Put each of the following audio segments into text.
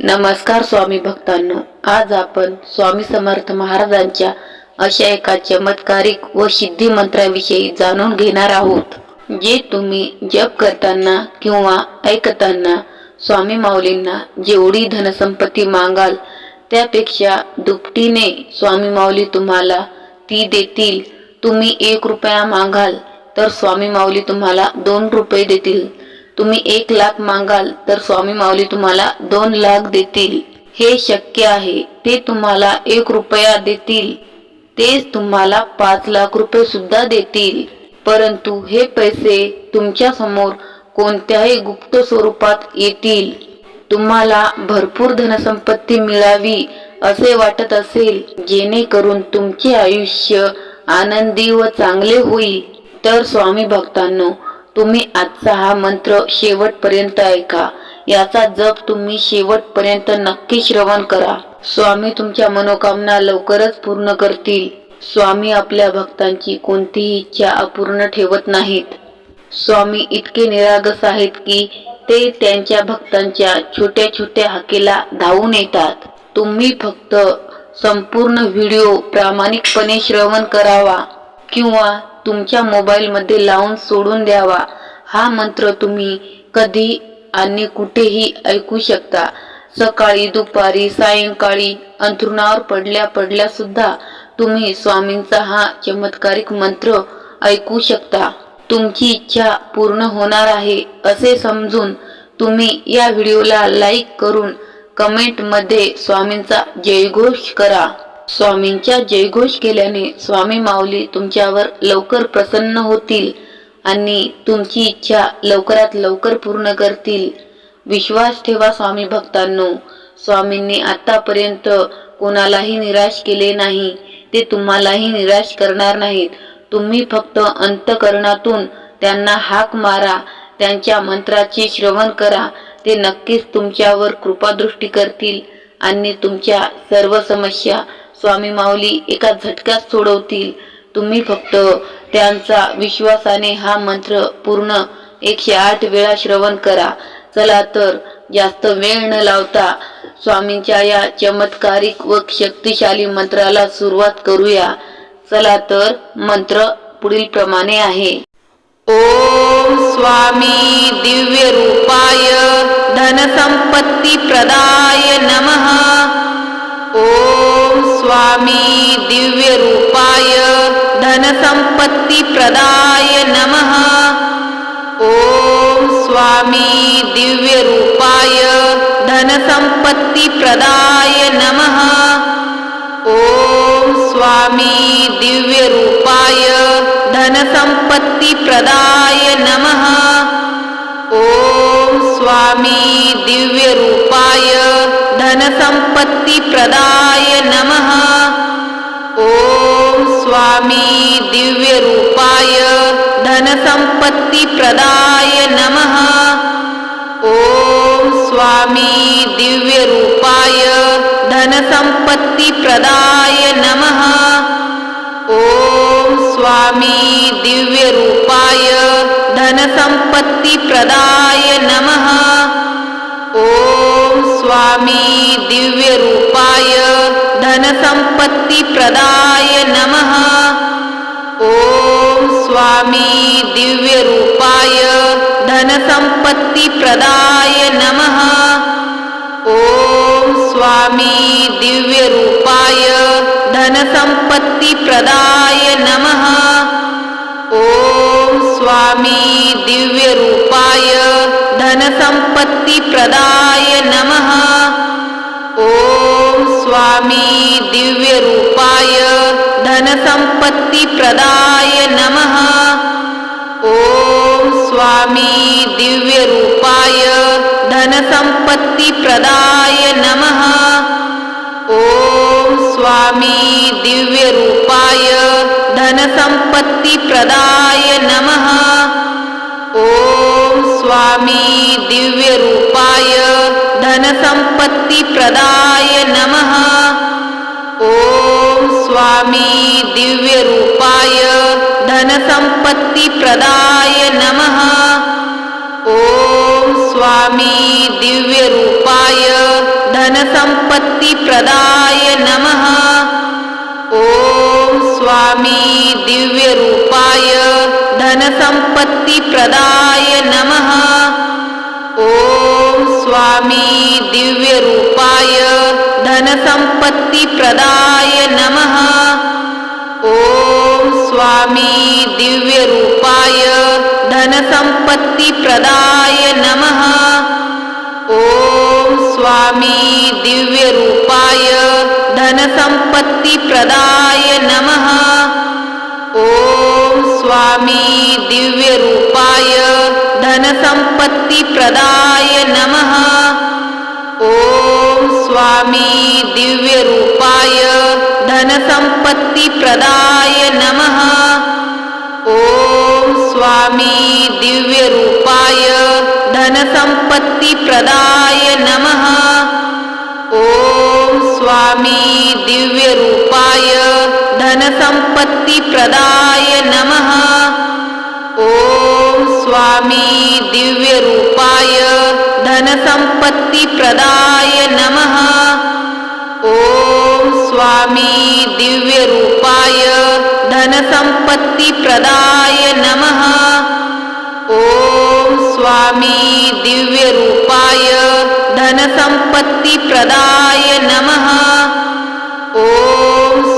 नमस्कार स्वामी भक्तांनो, आज आपण स्वामी समर्थ महाराजांच्या अशा एका चमत्कारिक व सिद्धी मंत्राविषयी जाणून घेणार आहोत, जे तुम्ही जप करताना किंवा ऐकताना स्वामी माऊलींना जेवढी धनसंपत्ती मागाल त्यापेक्षा दुपटीने स्वामी माऊली तुम्हाला ती देतील. तुम्ही 1 रुपया मागाल तर स्वामी माऊली तुम्हाला 2 रुपये देतील. तुम्ही 1 लाख मागाल तर स्वामी माऊली तुम्हाला 2 लाख देतील. हे शक्य आहे. ते तुम्हाला 1 रुपया देतील, तेच तुम्हाला 5 लाख रुपये सुद्धा देतील. परंतु हे पैसे तुमच्या समोर कोणत्याही गुप्त स्वरूपात येतील. तुम्हाला भरपूर धनसंपत्ती मिळावी असे वाटत असेल, जेणेकरून तुमचे आयुष्य आनंदी व चांगले होईल, तर स्वामी भक्तांनो, तुम्ही आजचा हा मंत्र शेवटपर्यंत ऐका. याचा जप तुम्ही शेवटपर्यंत नक्की श्रवण करा. स्वामी तुमच्या मनोकामना लवकरच पूर्ण करतील. स्वामी आपल्या भक्तांची कोणतीही इच्छा अपूर्ण ठेवत नाहीत. स्वामी इतके निरागस आहेत की ते त्यांच्या भक्तांच्या छोट्या छोट्या हाकेला धावून येतात. तुम्ही फक्त संपूर्ण व्हिडिओ प्रामाणिकपणे श्रवण करावा किंवा तुमच्या मोबाईलमध्ये लावून सोडून द्यावा. हा मंत्र तुम्ही कधी आणि कुठेही ऐकू शकता. सकाळी, दुपारी, सायंकाळी, अंथरुणावर पडल्या पडल्या सुद्धा तुम्ही स्वामींचा हा चमत्कारिक मंत्र ऐकू शकता. तुमची इच्छा पूर्ण होणार आहे असे समजून तुम्ही या व्हिडिओला लाईक करून कमेंटमध्ये स्वामींचा जयघोष करा. स्वामींचा जयघोष केल्याने स्वामी माऊली तुमच्यावर लवकर प्रसन्न होतील आणि तुमची इच्छा लवकरात लवकर पूर्ण करतील. विश्वास ठेवा स्वामी भक्तांनो, स्वामींनी आतापर्यंत कोणालाही निराश केले नाही. ते तुम्हालाही निराश करणार नाहीत. तुम्ही फक्त अंतःकरणातून त्यांना हाक मारा, त्यांच्या मंत्राचे श्रवण करा. ते नक्कीच तुमच्यावर कृपादृष्टी करतील आणि तुमच्या सर्व समस्या स्वामी माऊली एका झटक्यात सोडवतील. तुम्ही फक्त त्यांचा विश्वासाने हा मंत्र पूर्ण 108 वेळा श्रवण करा. चला तर जास्त वेळ न लावता स्वामींच्या या चमत्कारिक व शक्तिशाली मंत्राला सुरुवात करूया. चला तर मंत्र पुढील प्रमाणे आहे. ओम स्वामी दिव्य रूपाय धनसंपत्ती प्रदाय नमः. ओम स्वामी दिव्य रूपाय धनसंपत्ती प्रदाय नमः. ओम स्वामी दिव्य रूपाय धनसंपत्ती प्रदाय नमः. ओम स्वामी दिव्य रूपाय धनसंपत्ती प्रदाय नमः. ओम स्वामी दिव्य रूपाय धनसंपत्ती प्रदाय नमः. ओम स्वामी दिव्य रूपाय धनसंपत्ती प्रदाय नमः. ओम स्वामी दिव्य रूपाय धनसंपत्ती प्रदाय नमः. ओम स्वामी दिव्य रूपाय धनसंपत्ती प्रदाय नमः. ओम स्वामी दिव्य रूपाय धनसंपत्ती प्रदाय नमः. ओम स्वामी दिव्य रूपाय धनसंपत्ती प्रदाय नमः. ओम स्वामी दिव्य रूपाय धनसंपत्ती प्रदाय नमः. ओम स्वामी दिव्य रूपाय धनसंपत्ती प्रदाय नमः. ओम स्वामी दिव्य रूपाय धनसंपत्ती प्रदाय नमः. ओम स्वामी दिव्य रूपाय धनसंपत्ती प्रदाय नमः. ओम स्वामी दिव्य रूपाय धनसंपत्ती प्रदाय नमः. ओम स्वामी दिव्य रूपाय धनसंपत्ती प्रदाय नमः. ओम स्वामी दिव्य रूपाय धनसंपत्ती प्रदाय नमः. ओम स्वामी दिव्य रूपाय धनसंपत्तिप्रदाय नमः। ॐ स्वामी दिव्यरूपाय धनसंपत्तिप्रदाय नमः। ॐ स्वामी दिव्यरूपाय धनसंपत्तिप्रदाय नमः। ॐ स्वामी दिव्यरूपाय धनसंपत्तिप्रदाय नमः। ॐ स्वामी दिव्यरूपाय धनसंपत्तिप्रदाय नमः। ॐ स्वामी दिव्यरूपाय धनसंपत्तिप्रदाय नमः। ॐ स्वामी दिव्यरूपाय धनसंपत्तिप्रदाय नमः। ॐ स्वामी दिव्यरूपाय धनसंपत्तिप्रदाय नमः। ॐ स्वामी दिव्यरूपाय धनसंपत्तिप्रदाय नमः। ॐ स्वामी दिव्यरूपाय धनसंपत्तिप्रदाय नमः। ॐ स्वामी दिव्यरूपाय धनसंपत्तिप्रदाय नमः। ॐ स्वामी दिव्यरूपाय धनसंपत्तिप्रदाय नमः। ॐ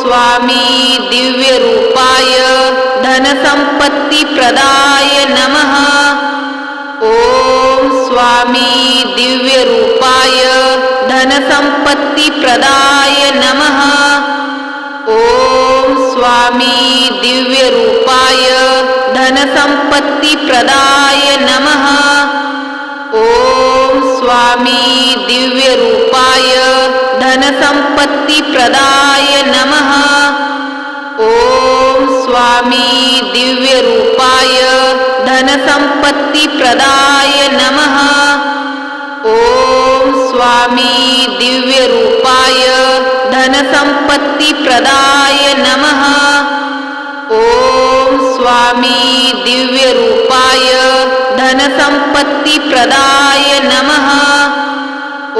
स्वामी दिव्यरूपाय धनसंपत्तिप्रदाय नमः। ॐ स्वामी दिव्यरूपाय धनसंपत्तिप्रदाय नमः। ॐ स्वामी दिव्यरूपाय धनसंपत्तिप्रदाय नमः। ॐ स्वामी दिव्यरूपाय धनसंपत्तिप्रदाय नमः। ॐ स्वामी दिव्यरूपाय धनसंपत्तिप्रदाय नमः। ॐ स्वामी दिव्यरूपाय धनसंपत्तिप्रदाय नमः। ॐ स्वामी दिव्यरूपाय धनसंपत्तिप्रदाय नमः। ॐ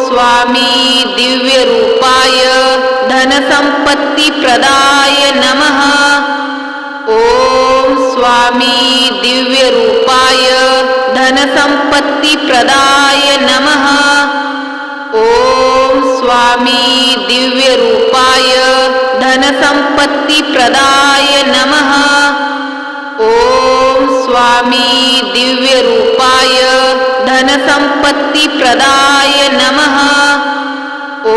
स्वामी दिव्यरूपाय धनसंपत्तिप्रदाय नमः। ॐ स्वामी दिव्यरूपाय धनसंपत्तिप्रदाय नमः। ॐ स्वामी दिव्यरूपाय धनसंपत्तिप्रदाय नमः। ॐ स्वामी दिव्यरूपाय धनसंपत्तिप्रदाय नमः। ॐ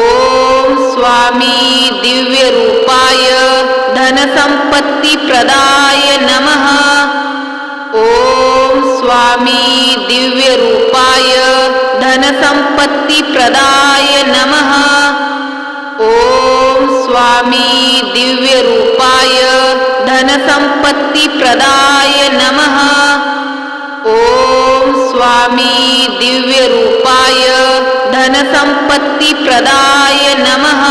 स्वामी दिव्यरूपाय धनसंपत्तिप्रदाय नमः। ॐ स्वामी दिव्यरूपाय धनसंपत्तिप्रदाय नमः। ॐ स्वामी दिव्यरूपाय धनसंपत्तिप्रदाय नमः। ॐ स्वामी दिव्यरूपाय धनसंपत्तिप्रदाय नमः।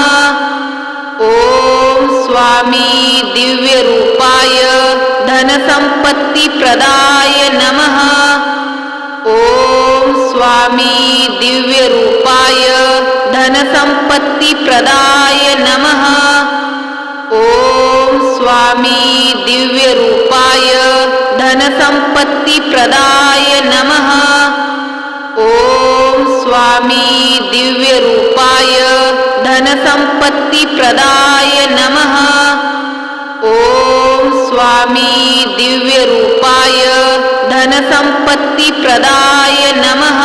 ॐ स्वामी दिव्यरूपाय धनसंपत्तिप्रदाय नमः। ॐ स्वामी दिव्यरूपाय धनसंपत्तिप्रदाय नमः। ॐ स्वामी दिव्यरूपाय धनसंपत्तिप्रदाय नमः। ॐ स्वामी दिव्यरूपाय धनसंपत्तिप्रदाय नमः। ॐ स्वामी दिव्यरूपाय धनसंपत्तिप्रदाय नमः।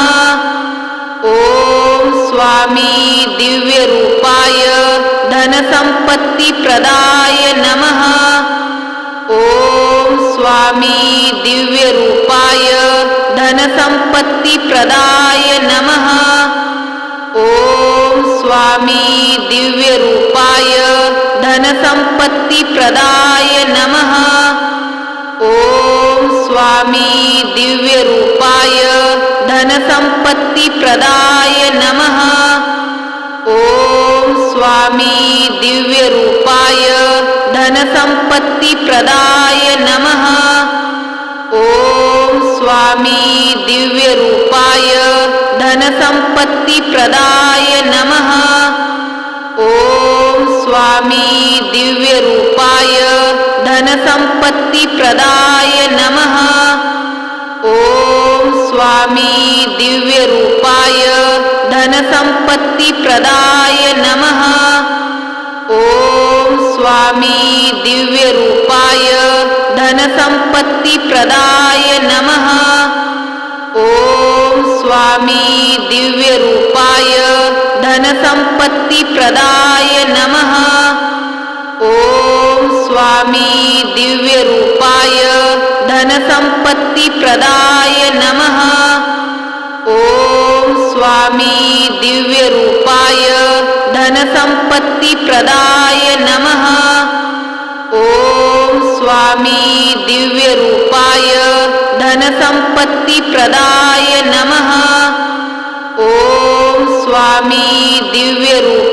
ॐ स्वामी दिव्यरूपाय धनसंपत्तिप्रदाय नमः। ॐ स्वामी दिव्यरूपाय धनसंपत्तिप्रदाय नमः। ॐ स्वामी दिव्यरूपाय धनसंपत्तिप्रदाय नमः। ॐ स्वामी दिव्यरूपाय धनसंपत्तिप्रदाय नमः। ॐ स्वामी दिव्यरूपाय धनसंपत्तिप्रदाय नमः। ॐ स्वामी दिव्यरूपाय धनसंपत्तिप्रदाय स्वामी दिव्यरूपाय धनसम्पत्तिप्रदाय नमः। ॐ स्वामी दिव्यरूपाय धनसम्पत्तिप्रदाय नमः। ॐ स्वामी दिव्यरूपाय धनसम्पत्तिप्रदाय नमः। ॐ स्वामी दिव्यरूपाय धनसम्पत्तिप्रदाय नमः। ॐ स्वामी दिव्यरूपाय धनसम्पत्तिप्रदाय नमः। ॐ स्वामी दिव्यरूपाय धनसम्पत्तिप्रदाय नमः। ॐ स्वामी दिव्यरूपाय धनसम्पत्तिप्रदाय नमः। ॐ स्वामी दिव्यरूपाय